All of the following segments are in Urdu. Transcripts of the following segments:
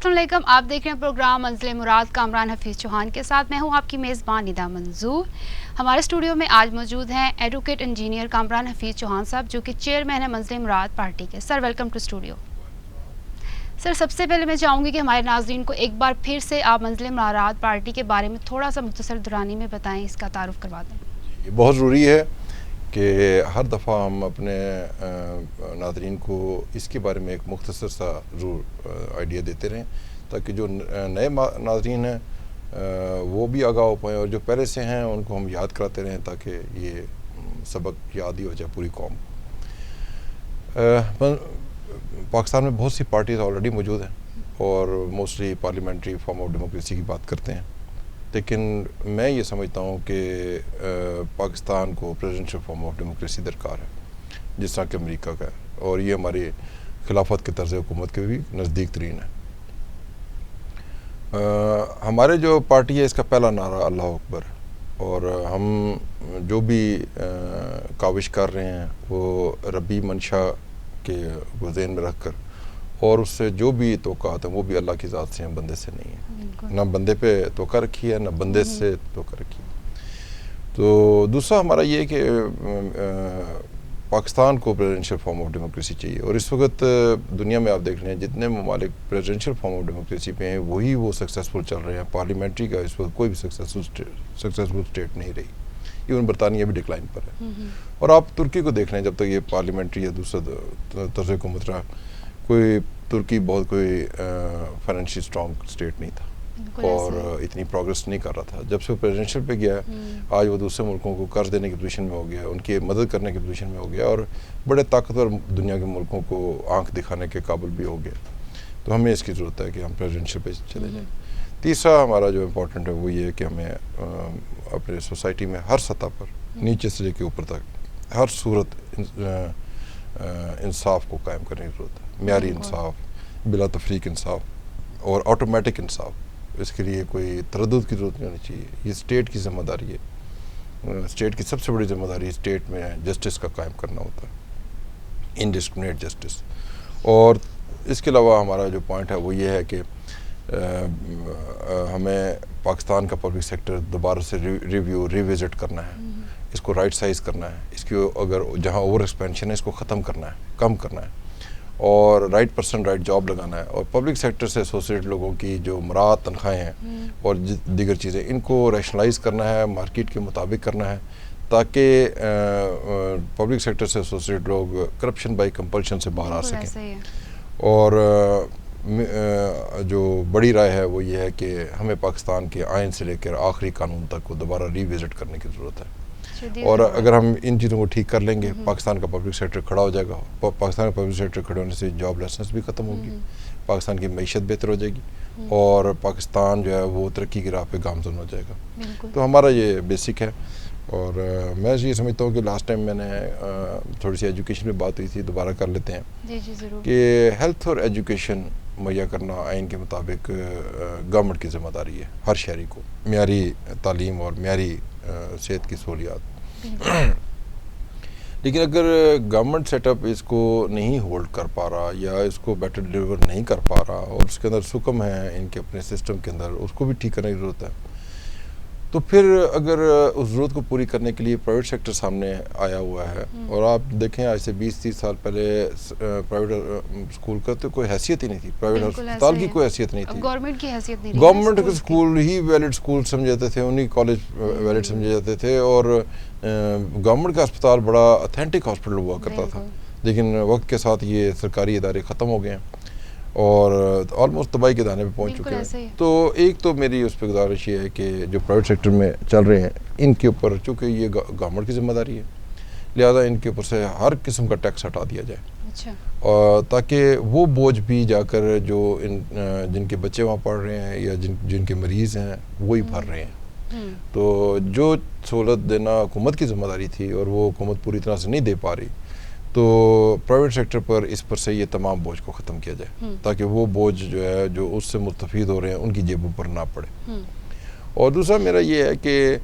السلام علیکم، آپ دیکھ رہے ہیں پروگرام منزل مراد کامران حفیظ چوہان کے ساتھ. میں ہوں آپ کی میزبان ندا منظور. ہمارے اسٹوڈیو میں آج موجود ہیں ایڈوکیٹ انجینئر کامران حفیظ چوہان صاحب، جو کہ چیئرمین ہیں منزل مراد پارٹی کے. Sir welcome to studio. Sir سب سے پہلے میں چاہوں گی کہ ہمارے ناظرین کو ایک بار پھر سے آپ منزل مراد پارٹی کے بارے میں تھوڑا سا مختصر دورانی میں بتائیں، اس کا تعارف کروا دیں. یہ بہت ضروری ہے کہ ہر دفعہ ہم اپنے ناظرین کو اس کے بارے میں ایک مختصر سا ضرور آئیڈیا دیتے رہیں، تاکہ جو نئے ناظرین ہیں وہ بھی آگاہ ہو پائیں، اور جو پہلے سے ہیں ان کو ہم یاد کراتے رہیں تاکہ یہ سبق یاد ہی ہو جائے پوری قوم. پاکستان میں بہت سی پارٹیز آلریڈی موجود ہیں اور mostly parliamentary form of democracy کی بات کرتے ہیں، لیکن میں یہ سمجھتا ہوں کہ پاکستان کو پریزیڈنشل فارم آف ڈیموکریسی درکار ہے، جس طرح کہ امریکہ کا ہے، اور یہ ہماری خلافت کے طرز حکومت کے بھی نزدیک ترین ہے. ہمارے جو پارٹی ہے اس کا پہلا نعرہ اللہ اکبر، اور ہم جو بھی کاوش کر رہے ہیں وہ ربی منشا کے کو ذہن میں رکھ کر، اور اس سے جو بھی توقعات ہیں وہ بھی اللہ کی ذات سے ہیں، بندے سے نہیں ہیں. نہ بندے پہ توقع رکھی ہے، نہ بندے سے توقع رکھی ہے. تو دوسرا ہمارا یہ ہے کہ پاکستان کو پریزیڈنشل فارم آف ڈیموکریسی چاہیے، اور اس وقت دنیا میں آپ دیکھ رہے ہیں جتنے ممالک پریزیڈنشل فارم آف ڈیموکریسی پہ ہیں وہی وہ سکسیزفل چل رہے ہیں. پارلیمنٹری کا اس وقت کوئی بھی سکسیزفل اسٹیٹ نہیں رہی. ایون برطانیہ بھی ڈکلائن پر ہے. اور آپ ترکی کو دیکھ رہے ہیں، جب تک یہ پارلیمنٹری یا دوسرا طرز حکومت رہا، کوئی ترکی بہت کوئی فائنینشلی اسٹرانگ اسٹیٹ نہیں تھا اور اتنی پروگریس نہیں کر رہا تھا. جب سے پریزیڈنشل پہ گیا آج وہ دوسرے ملکوں کو قرض دینے کی پوزیشن میں ہو گیا، ان کی مدد کرنے کی پوزیشن میں ہو گیا، اور بڑے طاقتور دنیا کے ملکوں کو آنکھ دکھانے کے قابل بھی ہو گیا. تو ہمیں اس کی ضرورت ہے کہ ہم پریزیڈنشل پہ چلے جائیں. تیسرا ہمارا جو امپورٹنٹ ہے وہ یہ ہے کہ ہمیں اپنے سوسائٹی میں ہر سطح پر، نیچے سے لے کے اوپر تک، ہر صورت انصاف کو قائم کرنے کی ضرورت ہے. معیاری انصاف، بلا تفریق انصاف، اور آٹومیٹک انصاف. اس کے لیے کوئی تردد کی ضرورت نہیں ہونی چاہیے. یہ اسٹیٹ کی ذمہ داری ہے. اسٹیٹ کی سب سے بڑی ذمہ داری اسٹیٹ میں جسٹس کا قائم کرنا ہوتا ہے، انڈسکرمنیٹ جسٹس. اور اس کے علاوہ ہمارا جو پوائنٹ ہے وہ یہ ہے کہ ہمیں پاکستان کا پبلک سیکٹر دوبارہ سے ریوزٹ کرنا ہے، اس کو رائٹ سائز کرنا ہے، اس کی اگر جہاں اوور ایکسپینشن ہے اس کو ختم کرنا ہے، کم کرنا ہے، اور رائٹ پرسن رائٹ جاب لگانا ہے. اور پبلک سیکٹر سے ایسوسیٹ لوگوں کی جو مراد تنخواہیں ہیں اور دیگر چیزیں، ان کو ریشنلائز کرنا ہے، مارکیٹ کے مطابق کرنا ہے، تاکہ پبلک سیکٹر سے ایسوسیٹ لوگ کرپشن بائی کمپلشن سے باہر آ سکیں. اور جو بڑی رائے ہے وہ یہ ہے کہ ہمیں پاکستان کے آئین سے لے کر آخری قانون تک کو دوبارہ ریوزٹ کرنے کی ضرورت ہے. اور اگر ہم ان چیزوں کو ٹھیک کر لیں گے، پاکستان کا پبلک سیکٹر کھڑا ہو جائے گا. پاکستان کا پبلک سیکٹر کھڑے ہونے سے جاب لیسنس بھی ختم ہوگی، پاکستان کی معیشت بہتر ہو جائے گی، اور پاکستان جو ہے وہ ترقی کی راہ پہ گامزن ہو جائے گا. تو ہمارا یہ بیسک ہے. اور میں یہ سمجھتا ہوں کہ لاسٹ ٹائم میں نے تھوڑی سی ایجوکیشن پہ بات ہوئی تھی، دوبارہ کر لیتے ہیں کہ ہیلتھ اور ایجوکیشن مہیا کرنا آئین کے مطابق گورنمنٹ کی ذمہ داری ہے، ہر شہری کو معیاری تعلیم اور معیاری صحت کی سہولیات. لیکن اگر گورنمنٹ سیٹ اپ اس کو نہیں ہولڈ کر پا رہا یا اس کو بیٹر ڈلیور نہیں کر پا رہا، اور اس کے اندر سکم ہے ان کے اپنے سسٹم کے اندر، اس کو بھی ٹھیک کرنے کی ضرورت ہے. تو پھر اگر اس ضرورت کو پوری کرنے کے لیے پرائیویٹ سیکٹر سامنے آیا ہوا ہے، اور آپ دیکھیں آج سے 20-30 سال پہلے پرائیویٹ اسکول کا تو کوئی حیثیت ہی نہیں تھی، پرائیویٹ ہسپتال کی کوئی حیثیت نہیں تھی. گورنمنٹ کی حیثیت نہیں، گورنمنٹ کے اسکول ہی ویلڈ اسکول سمجھے جاتے تھے، انہی کالج ویلڈ سمجھے جاتے تھے، اور گورنمنٹ کا اسپتال بڑا اتھینٹک ہاسپٹل ہوا کرتا تھا. لیکن وقت کے ساتھ یہ سرکاری ادارے ختم ہو گئے ہیں اور آلموسٹ تباہی کے دانے پہ پہنچ چکے ہیں. تو ایک تو میری اس پہ گزارش یہ ہے کہ جو پرائیویٹ سیکٹر میں چل رہے ہیں ان کے اوپر، چونکہ یہ گورنمنٹ کی ذمہ داری ہے، لہذا ان کے اوپر سے ہر قسم کا ٹیکس ہٹا دیا جائے، اور تاکہ وہ بوجھ بھی جا کر جو جن کے بچے وہاں پڑھ رہے ہیں یا جن کے مریض ہیں وہی بھر رہے ہیں. تو جو سہولت دینا حکومت کی ذمہ داری تھی اور وہ حکومت پوری طرح سے نہیں دے پا رہی، تو پرائیویٹ سیکٹر پر اس پر سے یہ تمام بوجھ کو ختم کیا جائے، تاکہ وہ بوجھ جو ہے جو اس سے مستفید ہو رہے ہیں ان کی جیبوں پر نہ پڑے. اور دوسرا میرا یہ ہے کہ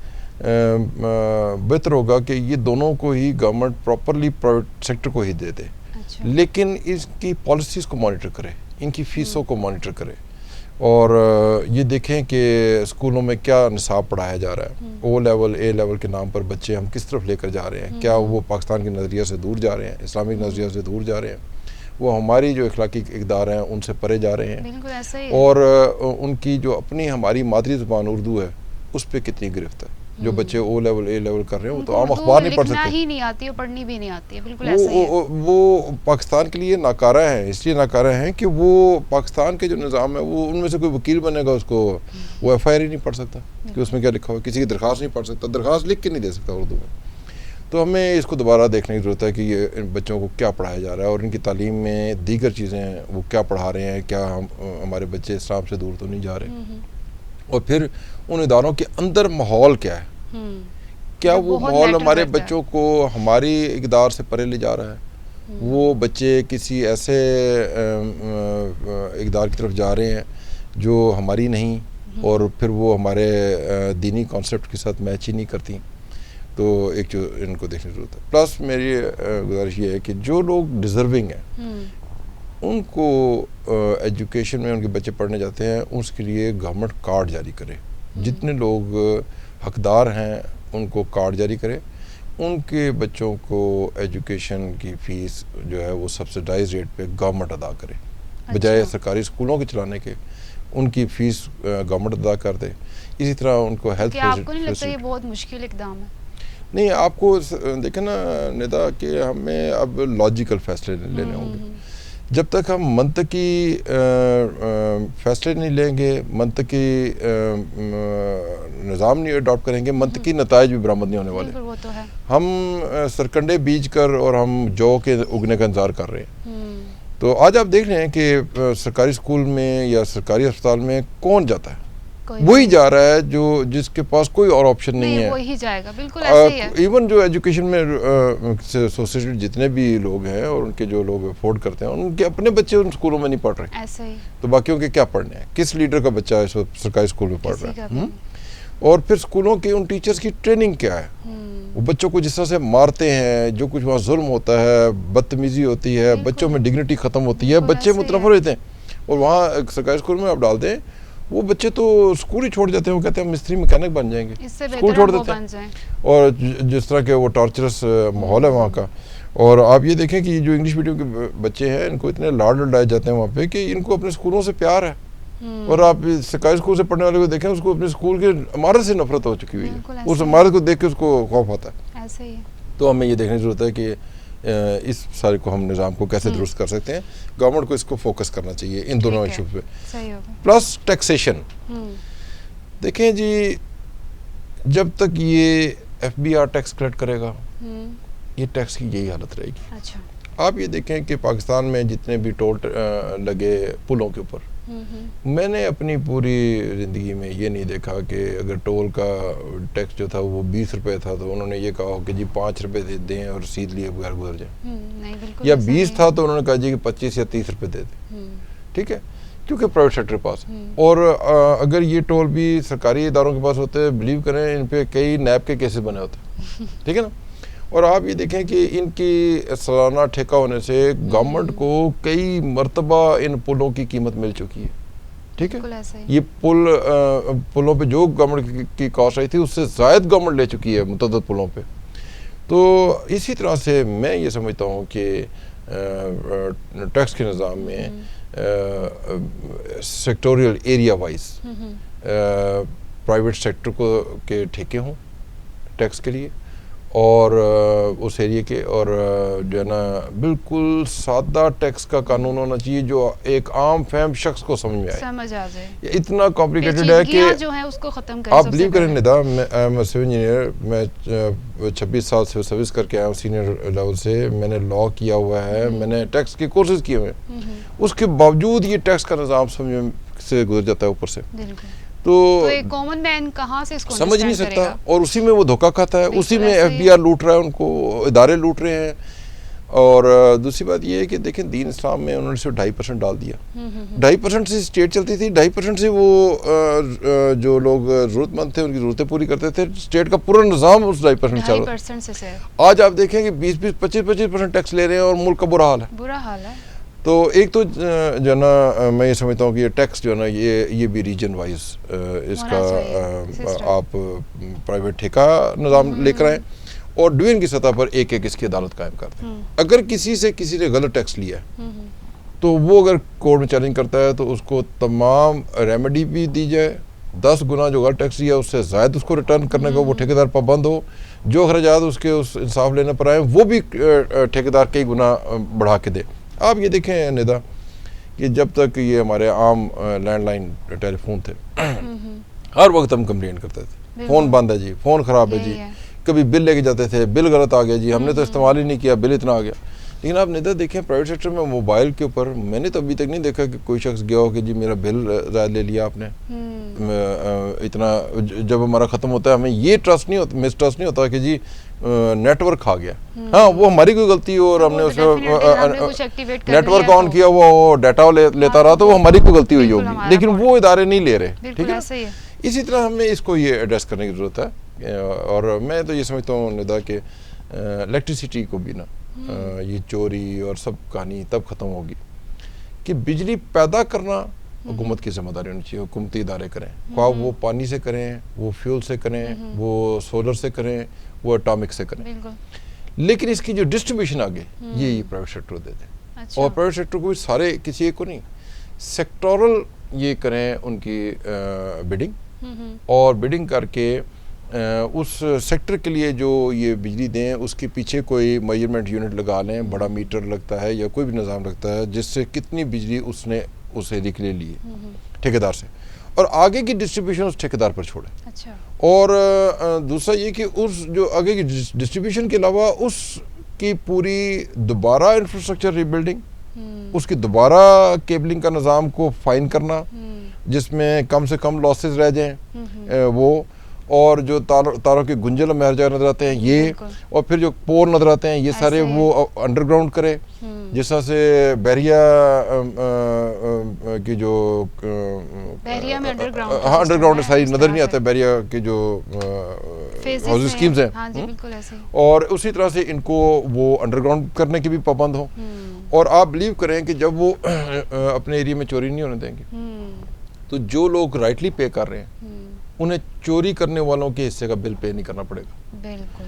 بہتر ہوگا کہ یہ دونوں کو ہی گورنمنٹ پراپرلی پرائیویٹ سیکٹر کو ہی دے دے، لیکن اس کی پالیسیز کو مانیٹر کرے، ان کی فیسوں کو مانیٹر کرے. اور یہ دیکھیں کہ اسکولوں میں کیا نصاب پڑھایا جا رہا ہے، او لیول اے لیول کے نام پر بچے ہم کس طرف لے کر جا رہے ہیں، کیا وہ پاکستان کے نظریہ سے دور جا رہے ہیں، اسلامک نظریہ سے دور جا رہے ہیں، وہ ہماری جو اخلاقی اقدار ہیں ان سے پرے جا رہے ہیں، اور ان کی جو اپنی ہماری مادری زبان اردو ہے اس پہ کتنی گرفت ہے. جو بچے او لیول اے لیول کر رہے ہیں وہ تو عام اخبار نہیں پڑھ سکتے، ہی نہیں آتی اور پڑھنی بھی نہیں آتی ہے. بالکل ایسا ہی ہے. وہ پاکستان کے لیے ناکارہ ہیں، اس لیے ناکارہ ہیں کہ وہ پاکستان کے جو نظام ہے وہ ان میں سے کوئی وکیل بنے گا اس کو وہ ایف آئی آر ہی نہیں پڑھ سکتا کہ اس میں کیا لکھا ہوا، کسی کی درخواست نہیں پڑھ سکتا، درخواست لکھ کے نہیں دے سکتا اردو میں. تو ہمیں اس کو دوبارہ دیکھنے کی ضرورت ہے کہ یہ ان بچوں کو کیا پڑھایا جا رہا ہے اور ان کی تعلیم میں دیگر چیزیں وہ کیا پڑھا رہے ہیں، کیا ہمارے بچے اسلام سے دور تو نہیں جا رہے، اور پھر ان اداروں کے اندر ماحول کیا ہے، کیا وہ ماحول ہمارے بچوں کو ہماری اقدار سے پرے لے جا رہا ہے، وہ بچے کسی ایسے اقدار کی طرف جا رہے ہیں جو ہماری نہیں اور پھر وہ ہمارے دینی کانسیپٹ کے ساتھ میچ ہی نہیں کرتی. تو ایک جو ان کو دیکھنے کی ضرورت ہے. پلس میری گزارش یہ ہے کہ جو لوگ ڈیزرونگ ہیں ان کو ایجوکیشن میں ان کے بچے پڑھنے جاتے ہیں اس کے لیے گورنمنٹ کارڈ جاری کرے، جتنے لوگ حقدار ہیں ان کو کارڈ جاری کرے، ان کے بچوں کو ایجوکیشن کی فیس جو ہے وہ سبسڈائز ریٹ پہ گورنمنٹ ادا کرے، بجائے سرکاری اسکولوں کے چلانے کے ان کی فیس گورنمنٹ ادا کر دے. اسی طرح ان کو ہیلتھ. آپ کو نہیں لگتا یہ بہت مشکل اقدام ہے؟ نہیں، آپ کو دیکھیں نا ندا کہ ہمیں اب لاجیکل فیصلے لینے ہوں گے. جب تک ہم منطقی فیصلے نہیں لیں گے، منطقی نظام نہیں اڈاپٹ کریں گے، منطقی نتائج بھی برآمد نہیں ہونے والے. وہ تو ہے. ہم سرکنڈے بیج کر اور ہم جو کے اگنے کا انتظار کر رہے ہیں. تو آج آپ دیکھ رہے ہیں کہ سرکاری اسکول میں یا سرکاری اسپتال میں کون جاتا ہے؟ وہی جا رہا ہے جو جس کے پاس کوئی اور آپشن نہیں ہے، وہی جائے گا. بالکل ایسے ہی ہے. ایون جو ایجوکیشن میں ایسوسیٹڈ جتنے بھی لوگ ہیں اور ان کے جو لوگ افورڈ کرتے ہیں ان کے اپنے بچے ان اسکولوں میں نہیں پڑھ رہے، ایسے ہی. تو باقیوں کے کیا پڑھنے ہیں؟ کس لیڈر کا بچہ اس وقت سرکاری اسکول میں پڑھ رہا ہے؟ اور پھر اسکولوں کے ان ٹیچرز کی ٹریننگ کیا ہے؟ وہ بچوں کو جس طرح سے مارتے ہیں، جو کچھ وہاں ظلم ہوتا ہے، بدتمیزی ہوتی ہے، بچوں میں ڈگنیٹی ختم ہوتی ہے، بچے متنفر ہوتے ہیں. اور وہاں سرکاری اسکول میں آپ ڈال دیں وہ بچے تو اسکول ہی چھوڑ جاتے ہیں، وہ کہتے ہیں ہم مستری مکینک بن جائیں گے، اسکول چھوڑ دیتے ہیں. اور جس طرح کے وہ ٹارچرس ماحول ہے وہاں کا. اور آپ یہ دیکھیں کہ جو انگلش میڈیم کے بچے ہیں ان کو اتنے لاڈ لڈائے جاتے ہیں وہاں پہ کہ ان کو اپنے اسکولوں سے پیار ہے. اور آپ سرکاری اسکول سے پڑھنے والے کو دیکھیں اس کو اپنے اسکول کے عمارت سے نفرت ہو چکی ہوئی ہے، اس عمارت کو دیکھ کے اس کو خوف آتا ہے. تو ہمیں یہ دیکھنے کی ضرورت ہے کہ اس سارے کو ہم نظام کو کیسے درست کر سکتے ہیں. گورنمنٹ کو اس کو فوکس کرنا چاہیے ان دونوں ایشوز پہ. Plus taxation. دیکھیں جی، جب تک یہ F B R tax collect کرے گا یہ ٹیکس کی یہی حالت رہے گی. آپ یہ دیکھیں کہ پاکستان میں جتنے بھی ٹول لگے پلوں کے اوپر، میں نے اپنی پوری زندگی میں یہ نہیں دیکھا کہ اگر ٹول کا ٹیکس جو تھا وہ 20 روپے تھا تو انہوں نے یہ کہا کہ جی 5 روپے دیں اور رسید لیے بغیر گزر جائیں، یا 20 تھا تو انہوں نے کہا جی کہ 25 یا 30 روپے دے دیں. ٹھیک ہے، کیونکہ پرائیویٹ سیکٹر کے پاس. اور اگر یہ ٹول بھی سرکاری اداروں کے پاس ہوتے، بلیو کریں ان پہ کئی نیب کے کیسز بنے ہوتے. ٹھیک ہے نا. اور آپ یہ دیکھیں کہ ان کی سالانہ ٹھیکہ ہونے سے گورنمنٹ کو کئی مرتبہ ان پلوں کی قیمت مل چکی ہے. ٹھیک ہے، یہ پلوں پہ جو گورنمنٹ کی کاسٹ آئی تھی اس سے زائد گورنمنٹ لے چکی ہے متعدد پلوں پہ. تو اسی طرح سے میں یہ سمجھتا ہوں کہ ٹیکس کے نظام میں سیکٹوریل ایریا وائز پرائیویٹ سیکٹر کو کے ٹھیکے ہوں ٹیکس کے لیے، اور اس ایریے کے، اور جو ہے نا بالکل سادہ ٹیکس کا قانون ہونا چاہیے جو ایک عام فہم شخص کو سمجھ آ جائے. اتنا کمپلیکیٹڈ ہے کہ جو ہے اس کو ختم کریں. آپ بلیو کریں ندا، میں سول انجینئر، میں 26 سال سے سروس کر کے آیا ہوں سینئر لیول سے، میں نے لاء کیا ہوا ہے، میں نے ٹیکس کے کورسز کیے ہوئے ہیں. اس کے باوجود یہ ٹیکس کا نظام سمجھ سے گزر جاتا ہے اوپر سے. تو ایک کامن مین کہاں سے اس کو سمجھ نہیں سکتا، اور اسی میں وہ دھوکہ کھاتا ہے، اسی میں ایف بی آر لوٹ رہا ہے، ان کو ادارے لوٹ رہے ہیں. اور دوسری بات یہ ہے کہ دیکھیں دین اسلام میں انہوں نے صرف 2.5% ڈال دیا. 2.5% سے اسٹیٹ چلتی تھی، 2.5% سے وہ جو لوگ ضرورت مند تھے ان کی ضرورتیں پوری کرتے تھے. اسٹیٹ کا پورا نظام اس 2.5% چل رہا ہے. آج آپ دیکھیں کہ 20-25% ٹیکس لے رہے ہیں اور ملک کا برا حال ہے. تو ایک تو جو ہے نا میں یہ سمجھتا ہوں کہ یہ ٹیکس جو ہے نا یہ بھی ریجن وائز اس کا آپ پرائیویٹ ٹھیکہ نظام لے کر آئیں اور ڈوین کی سطح پر ایک اس کی عدالت قائم کر دیں. اگر کسی نے غلط ٹیکس لیا ہے تو وہ اگر کورٹ میں چیلنج کرتا ہے تو اس کو تمام ریمیڈی بھی دی جائے, 10 گنا جو غلط ٹیکس لیا اس سے زائد اس کو ریٹرن کرنے کا وہ ٹھیکیدار پابند ہو, جو اخراجات اس کے اس انصاف لینے پر آئیں وہ بھی ٹھیکیدار کئی گنا بڑھا کے دے. آپ یہ دیکھیں ندا کہ جب تک یہ ہمارے عام لینڈ لائن ٹیلی فون تھے ہر وقت ہم کمپلین کرتے تھے, فون بند ہے جی, فون خراب ہے جی, کبھی بل لے کے جاتے تھے, بل غلط آ گیا جی, ہم نے تو استعمال ہی نہیں کیا, بل اتنا آ گیا. لیکن آپ ندا دیکھیں پرائیویٹ سیکٹر میں موبائل کے اوپر میں نے تو ابھی تک نہیں دیکھا کہ کوئی شخص گیا ہو کہ جی میرا بل زائد لے لیا آپ نے اتنا. جب ہمارا ختم ہوتا ہے ہمیں یہ ٹرسٹ نہیں ہوتا, مس ٹرسٹ نہیں ہوتا کہ جی نیٹ ورک کھا گیا. ہاں وہ ہماری کوئی غلطی ہو اور ہم نے اس میں نیٹ ورک آن کیا وہ ڈیٹا لیتا رہا تو وہ ہماری کوئی غلطی ہوئی ہوگی, لیکن وہ ادارے نہیں لے رہے. ٹھیک ہے, اسی طرح ہمیں اس کو یہ ایڈریس کرنے کی ضرورت ہے. اور میں تو یہ سمجھتا ہوں ندا کہ الیکٹریسٹی کو بھی نا یہ چوری اور سب کہانی تب ختم ہوگی کہ بجلی پیدا کرنا حکومت کی ذمہ داری ہونی چاہیے, حکومتی ادارے کریں, خواہ وہ پانی سے کریں, وہ فیول سے کریں, وہ سولر سے کریں, وہ اٹامک سے کریں, لیکن اس کی جو ڈسٹریبیوشن آگے یہ پرائیویٹ سیکٹر دے دیں. اور پرائیویٹ سیکٹر کو سارے کسی ایک کو نہیں, سیکٹورل یہ کریں ان کی بڈنگ, اور بڈنگ کر کے اس سیکٹر کے لیے جو یہ بجلی دیں اس کے پیچھے کوئی میجرمنٹ یونٹ لگا لیں, بڑا میٹر لگتا ہے یا کوئی بھی نظام لگتا ہے جس سے کتنی بجلی اس نے اس ایریے کے لیے لی ٹھیکیدار سے, اور آگے کی ڈسٹریبیوشن اس ٹھیکیدار پر چھوڑے. اور دوسرا یہ کہ اس جو آگے کی ڈسٹریبیوشن کے علاوہ اس کی پوری دوبارہ انفراسٹرکچر ری بلڈنگ, اس کی دوبارہ کیبلنگ کا نظام کو فائن کرنا جس میں کم سے کم لاسز رہ جائیں وہ, اور جو تاروں کے گنجل ہمیں ہر جگہ نظر آتے ہیں یہ, اور پھر جو پور نظر آتے ہیں یہ سارے وہ انڈر گراؤنڈ کرے. جس طرح سے بحریہ کی جو انڈر گراؤنڈ ساری نظر نہیں آتا ہے, بحریہ کی جو ہاؤسنگ اسکیمز ہیں, اور اسی طرح سے ان کو وہ انڈر گراؤنڈ کرنے کی بھی پابند ہوں. اور آپ بلیو کریں کہ جب وہ اپنے ایریے میں چوری نہیں ہونے دیں گے تو جو لوگ رائٹلی پے کر رہے ہیں انہیں چوری کرنے والوں کے حصے کا بل پے نہیں کرنا پڑے گا. بالکل.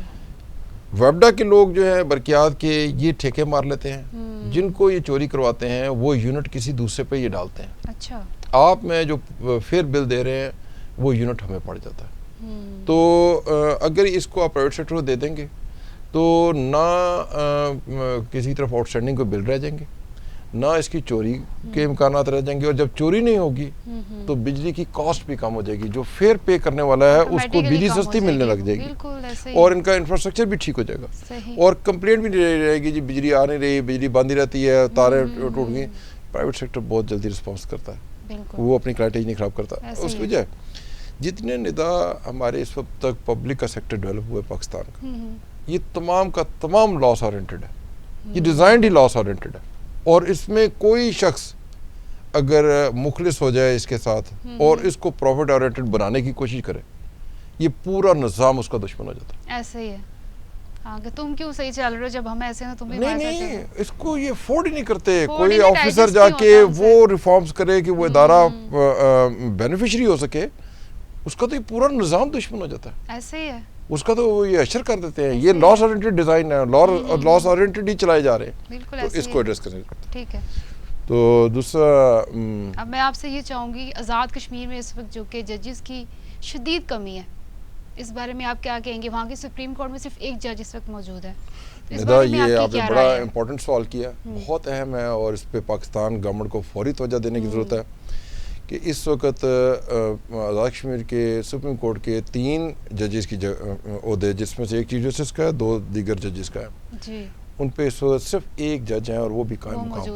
ویبڈا کے لوگ جو ہیں برقیات کے یہ ٹھیکے مار لیتے ہیں, جن کو یہ چوری کرواتے ہیں وہ یونٹ کسی دوسرے پہ یہ ڈالتے ہیں. اچھا. آپ میں جو پھر بل دے رہے ہیں وہ یونٹ ہمیں پڑ جاتا ہے. تو اگر اس کو آپ پرائیویٹ سیکٹر کو دے دیں گے تو نہ کسی طرف آؤٹ اسٹینڈنگ کو بل رہ جائیں گے, نہ اس کی چوری کے امکانات رہ جائیں گے, اور جب چوری نہیں ہوگی تو بجلی کی کاسٹ بھی کم ہو جائے گی. جو فیئر پے کرنے والا ہے اس کو بجلی سستی ملنے لگ جائے گی, اور ان کا انفراسٹرکچر بھی ٹھیک ہو جائے گا, اور کمپلینٹ بھی نہیں رہے گی جی بجلی آ نہیں رہی, بجلی بند ہی رہتی ہے, تاریں ٹوٹ گئی. پرائیویٹ سیکٹر بہت جلدی رسپانس کرتا ہے, وہ اپنی کلائنٹیج نہیں خراب کرتا. اس کی وجہ جتنے ندا ہمارے اس وقت تک پبلک کا سیکٹر ڈیولپ ہوا ہے پاکستان کا, یہ تمام کا تمام لاس اورینٹڈ ہے, یہ ڈیزائنڈ ہی لاس اورینٹڈ ہے. اور اس میں کوئی شخص اگر مخلص ہو جائے اس کے ساتھ اور اس کو پروفٹ اورینٹڈ بنانے کی کوشش کرے, یہ پورا نظام اس کا دشمن ہو جاتا ہے. ایسے ہی ہے کہ تم کیوں صحیح چل رہے ہو جب ہم ایسے ہیں تم بھی نہیں, اس کو یہ افورڈ ہی نہیں کرتے. کوئی آفیسر جا کے وہ ریفارمز کرے کہ وہ ادارہ بینیفیشری ہو سکے, اس کا تو یہ پورا نظام دشمن ہو جاتا ہے. ایسے ہی ہے, اس کا تو یہ اشر کر دیتے ہیں. یہ لاس اورینٹڈ ڈیزائن ہے, لاس اورینٹڈ ہی چلائے جا رہے ہیں, تو اس کو ایڈریس کریں. ٹھیک ہے. تو دوسرا اب میں آپ سے یہ چاہوں گی, آزاد کشمیر میں اس وقت جو کہ ججز کی شدید کمی ہے, اس بارے میں آپ کیا کہیں گے؟ وہاں کی سپریم کورٹ میں صرف ایک جج اس وقت موجود ہے. ندا یہ آپ نے بڑا امپورٹنٹ سوال کیا, بہت اہم ہے, اور اس پہ پاکستان گورنمنٹ کو فوری توجہ دینے کی ضرورت ہے کہ اس وقت آزاد کشمیر کے سپریم کورٹ کے 3 ججز کی عہدے, جس میں سے ایک چیف جسٹس کا ہے, 2 دیگر ججز کا ہے جی, ان پہ اس وقت صرف ایک جج ہیں, اور وہ بھی قائم مقام,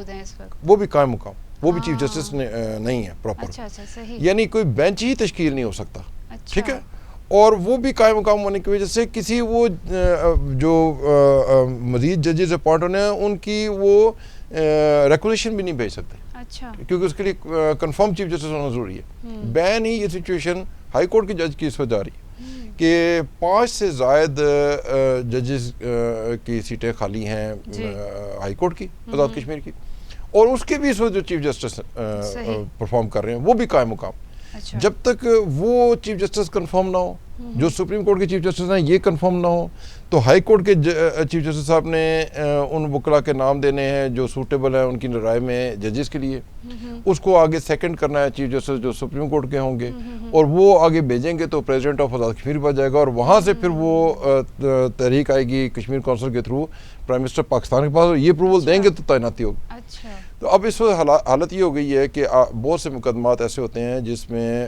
وہ بھی قائم مقام, وہ بھی چیف جسٹس نہیں ہے پراپر. یعنی کوئی بینچ ہی تشکیل نہیں ہو سکتا. ٹھیک ہے, اور وہ بھی قائم مقام ہونے کی وجہ سے کسی وہ جو مزید ججز اپوائنٹ ہونے ہیں ان کی وہ ریکولیشن بھی نہیں بھیج سکتے. اچھا. کیونکہ اس کے لیے کنفرم چیف جسٹس ہونا ضروری ہے. بین ہی یہ سچویشن ہائی کورٹ کی جج کی اس وجہ جا رہی کہ 5 سے زائد ججز کی سیٹیں خالی ہیں ہائی کورٹ کی, آزاد کشمیر کی, اور اس کے بھی اس وقت جو چیف جسٹس پرفارم کر رہے ہیں وہ بھی قائم مقام. جب تک وہ چیف جسٹس کنفرم نہ ہو, جو سپریم کورٹ کے چیف جسٹس ہیں یہ کنفرم نہ ہو, تو ہائی کورٹ کے چیف جسٹس صاحب نے ان وکلا کے نام دینے ہیں جو سوٹیبل ہیں ان کی رائے میں ججز کے لیے. اس کو آگے سیکنڈ کرنا ہے چیف جسٹس جو سپریم کورٹ کے ہوں گے, اور وہ آگے بھیجیں گے تو پریزیڈنٹ آف آزاد کشمیر پہ جائے گا, اور وہاں سے پھر وہ تحریک آئے گی کشمیر کونسل کے تھرو پرائم منسٹر پاکستان کے پاس, اور یہ اپروول دیں گے تو تعیناتی ہوگی. تو اب اس وقت حالت یہ ہو گئی ہے کہ بہت سے مقدمات ایسے ہوتے ہیں جس میں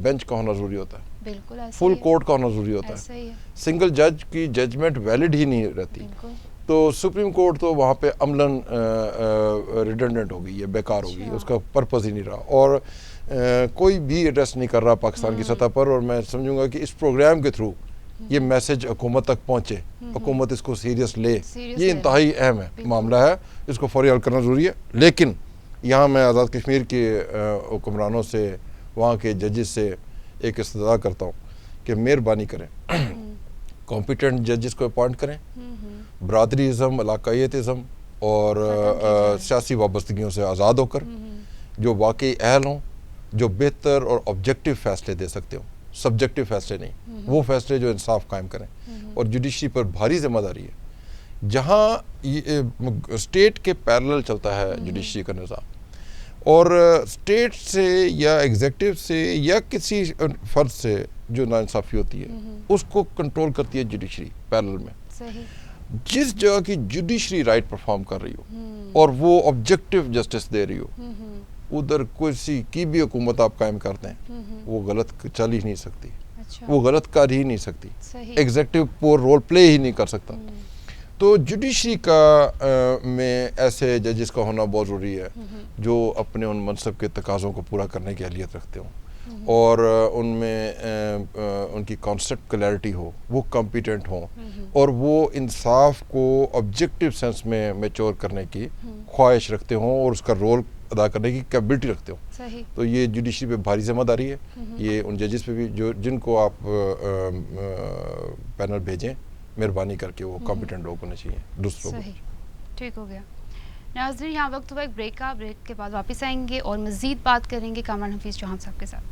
بینچ کا ہونا ضروری ہوتا ہے, بالکل فل کورٹ کا ہونا ضروری ہوتا ہے, سنگل جج کی ججمنٹ ویلڈ ہی نہیں رہتی. تو سپریم کورٹ تو وہاں پہ عملاً ریڈنڈنٹ ہو گئی ہے, بیکار ہو گئی, اس کا پرپز ہی نہیں رہا, اور کوئی بھی ایڈریس نہیں کر رہا پاکستان کی سطح پر. اور میں سمجھوں گا کہ اس پروگرام کے تھرو یہ میسج حکومت تک پہنچے, حکومت اس کو سیریس لے, یہ انتہائی اہم ہے معاملہ ہے, اس کو فوری حل کرنا ضروری ہے. لیکن یہاں میں آزاد کشمیر کے حکمرانوں سے, وہاں کے ججز سے ایک استدعا کرتا ہوں کہ مہربانی کریں کمپیٹنٹ ججز کو اپوائنٹ کریں, برادری ازم, علاقائی ازم اور سیاسی وابستگیوں سے آزاد ہو کر, جو واقعی اہل ہوں, جو بہتر اور آبجیکٹیو فیصلے دے سکتے ہوں, سبجیکٹیو فیصلے نہیں, وہ فیصلے جو انصاف قائم کریں. اور جوڈیشری پر بھاری ذمہ داری ہے. جہاں اسٹیٹ کے پیرلل چلتا ہے جوڈیشری کا نظام, اور اسٹیٹ سے یا ایگزیکٹو سے یا کسی فرد سے جو ناانصافی ہوتی ہے اس کو کنٹرول کرتی ہے جوڈیشری پیرلل میں. جس جگہ کی جوڈیشری رائٹ پرفارم کر رہی ہو اور وہ آبجیکٹیو جسٹس دے رہی ہو, ادھر کسی کی بھی حکومت آپ قائم کرتے ہیں وہ غلط چل ہی نہیں سکتی, وہ غلط کر ہی نہیں سکتی, ایگزیکٹو پور رول پلے ہی نہیں کر سکتا. تو جوڈیشری کا میں ایسے ججز کا ہونا بہت ضروری ہے جو اپنے ان منصب کے تقاضوں کو پورا کرنے کی اہلیت رکھتے ہوں, اور ان میں ان کی کانسیپٹ کلیئرٹی ہو, وہ کمپیٹنٹ ہوں, اور وہ انصاف کو آبجیکٹیو سینس میں میچور کرنے کی خواہش رکھتے ہوں, اور اس کا رول ادا کرنے کی کیپبلٹی رکھتے ہوں. تو یہ جوڈیشری پہ بھاری ذمہ داری ہے, یہ ان ججز پہ بھی جو جن کو آپ پینل بھیجیں, مہربانی کر کے وہ کمپیٹنٹ لوگ ہونے چاہیے دوسروں کو. ٹھیک ہو گیا. ناظرین یہاں وقت ہوا ایک بریک کا, بریک کے بعد واپس آئیں گے اور مزید بات کریں گے کامران حفیظ چوہان صاحب کے ساتھ.